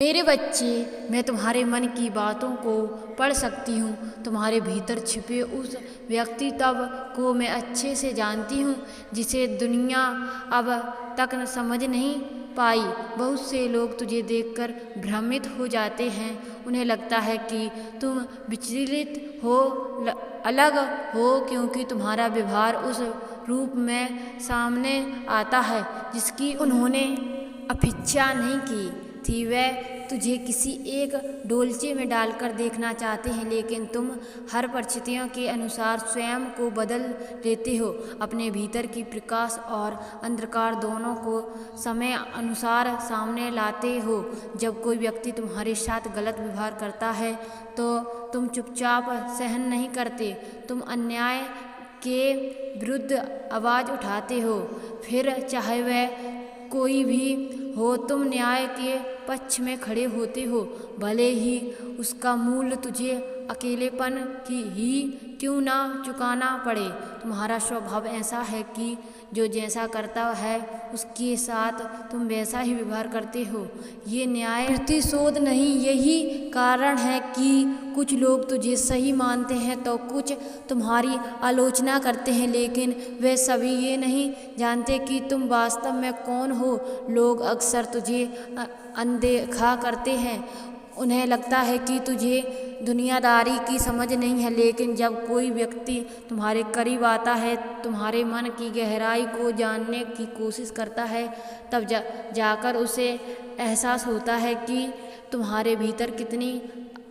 मेरे बच्चे, मैं तुम्हारे मन की बातों को पढ़ सकती हूँ। तुम्हारे भीतर छिपे उस व्यक्तित्व को मैं अच्छे से जानती हूँ जिसे दुनिया अब तक समझ नहीं पाई। बहुत से लोग तुझे देखकर भ्रमित हो जाते हैं। उन्हें लगता है कि तुम विचलित हो, अलग हो, क्योंकि तुम्हारा व्यवहार उस रूप में सामने आता है जिसकी उन्होंने अपेक्षा नहीं की थी। वे तुझे किसी एक डोलचे में डालकर देखना चाहते हैं, लेकिन तुम हर परिस्थितियों के अनुसार स्वयं को बदल लेते हो। अपने भीतर की प्रकाश और अंधकार दोनों को समय अनुसार सामने लाते हो। जब कोई व्यक्ति तुम्हारे साथ गलत व्यवहार करता है तो तुम चुपचाप सहन नहीं करते। तुम अन्याय के विरुद्ध आवाज़ उठाते हो, फिर चाहे वह कोई भी हो। तुम न्याय के पक्ष में खड़े होते हो, भले ही उसका मूल्य तुझे अकेलेपन की ही क्यों ना चुकाना पड़े। तुम्हारा स्वभाव ऐसा है कि जो जैसा करता है उसके साथ तुम वैसा ही व्यवहार करते हो। ये न्याय प्रतिशोध नहीं। यही कारण है कि कुछ लोग तुझे सही मानते हैं तो कुछ तुम्हारी आलोचना करते हैं, लेकिन वे सभी ये नहीं जानते कि तुम वास्तव में कौन हो। लोग अक्सर तुझे अनदेखा करते हैं। उन्हें लगता है कि तुझे दुनियादारी की समझ नहीं है, लेकिन जब कोई व्यक्ति तुम्हारे करीब आता है, तुम्हारे मन की गहराई को जानने की कोशिश करता है, तब जाकर उसे एहसास होता है कि तुम्हारे भीतर कितनी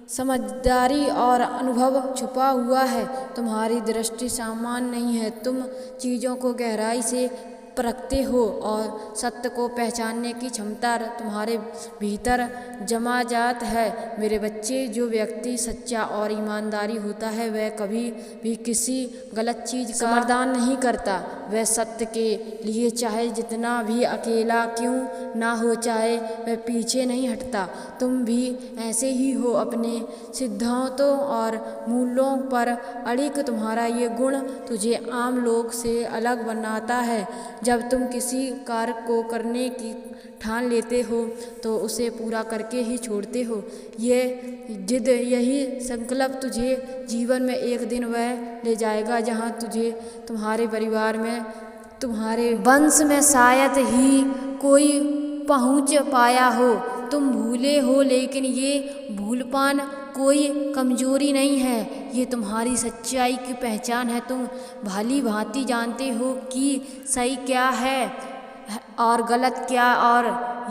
समझदारी और अनुभव छुपा हुआ है। तुम्हारी दृष्टि सामान्य नहीं है। तुम चीज़ों को गहराई से परखते हो और सत्य को पहचानने की क्षमता तुम्हारे भीतर जमा जात है। मेरे बच्चे, जो व्यक्ति सच्चा और ईमानदारी होता है वह कभी भी किसी गलत चीज़ का समर्थन नहीं करता। वह सत्य के लिए चाहे जितना भी अकेला क्यों ना हो, चाहे वह पीछे नहीं हटता। तुम भी ऐसे ही हो, अपने सिद्धांतों और मूल्यों पर अड़िग। तुम्हारा ये गुण तुझे आम लोग से अलग बनाता है। जब तुम किसी कार्य को करने की ठान लेते हो तो उसे पूरा करके ही छोड़ते हो। ये जिद, यही संकल्प तुझे जीवन में एक दिन वह ले जाएगा जहाँ तुझे तुम्हारे परिवार में, तुम्हारे वंश में शायद ही कोई पहुँच पाया हो। तुम भूले हो, लेकिन ये भूलपन कोई कमजोरी नहीं है, ये तुम्हारी सच्चाई की पहचान है। तुम भली भांति जानते हो कि सही क्या है और गलत क्या, और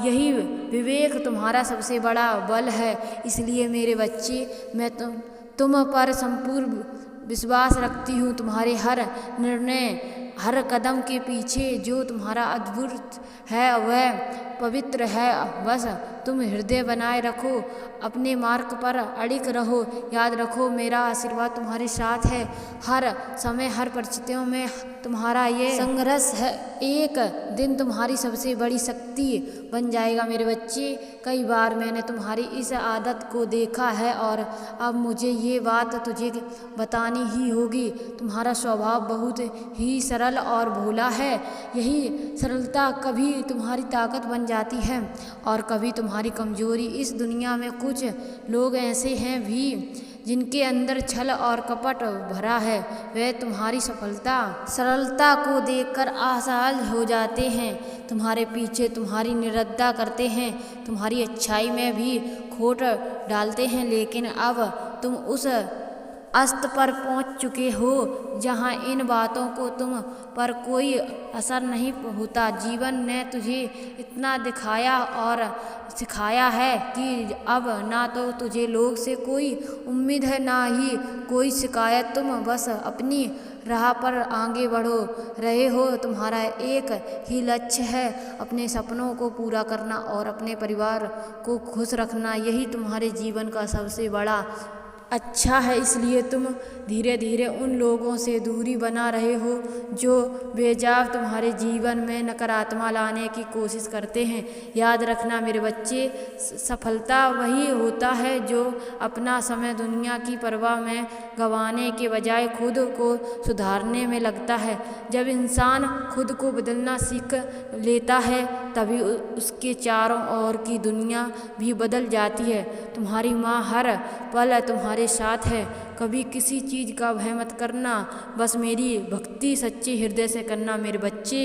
यही विवेक तुम्हारा सबसे बड़ा बल है। इसलिए मेरे बच्चे, मैं तुम पर संपूर्ण विश्वास रखती हूँ। तुम्हारे हर निर्णय, हर कदम के पीछे जो तुम्हारा अद्भुत है वह पवित्र है। बस तुम हृदय बनाए रखो, अपने मार्ग पर अड़िग रहो। याद रखो, मेरा आशीर्वाद तुम्हारे साथ है हर समय, हर परिस्थितियों में। तुम्हारा ये संघर्ष है एक दिन तुम्हारी सबसे बड़ी शक्ति बन जाएगा। मेरे बच्चे, कई बार मैंने तुम्हारी इस आदत को देखा है और अब मुझे ये बात तुझे बतानी ही होगी। तुम्हारा स्वभाव बहुत ही सरल और भोला है। यही सरलता कभी तुम्हारी ताकत बन जाती है और कभी तुम्हारी कमजोरी। इस दुनिया में कुछ लोग ऐसे हैं भी जिनके अंदर छल और कपट भरा है। वे तुम्हारी सरलता को देखकर असहाय हो जाते हैं, तुम्हारे पीछे तुम्हारी निंदा करते हैं, तुम्हारी अच्छाई में भी खोट डालते हैं, लेकिन अब तुम उस अस्त पर पहुंच चुके हो जहां इन बातों को तुम पर कोई असर नहीं होता। जीवन ने तुझे इतना दिखाया और सिखाया है कि अब ना तो तुझे लोग से कोई उम्मीद है, ना ही कोई शिकायत। तुम बस अपनी राह पर आगे बढ़ो रहे हो। तुम्हारा एक ही लक्ष्य है, अपने सपनों को पूरा करना और अपने परिवार को खुश रखना। यही तुम्हारे जीवन का सबसे बड़ा अच्छा है, इसलिए तुम धीरे धीरे उन लोगों से दूरी बना रहे हो जो बेजाव तुम्हारे जीवन में नकारात्मक लाने की कोशिश करते हैं। याद रखना मेरे बच्चे, सफलता वही होता है जो अपना समय दुनिया की परवाह में गंवाने के बजाय खुद को सुधारने में लगता है। जब इंसान खुद को बदलना सीख लेता है तभी उसके चारों ओर की दुनिया भी बदल जाती है। तुम्हारी माँ हर पल तुम्हारे साथ है। कभी किसी चीज़ का भय मत करना, बस मेरी भक्ति सच्चे हृदय से करना मेरे बच्चे।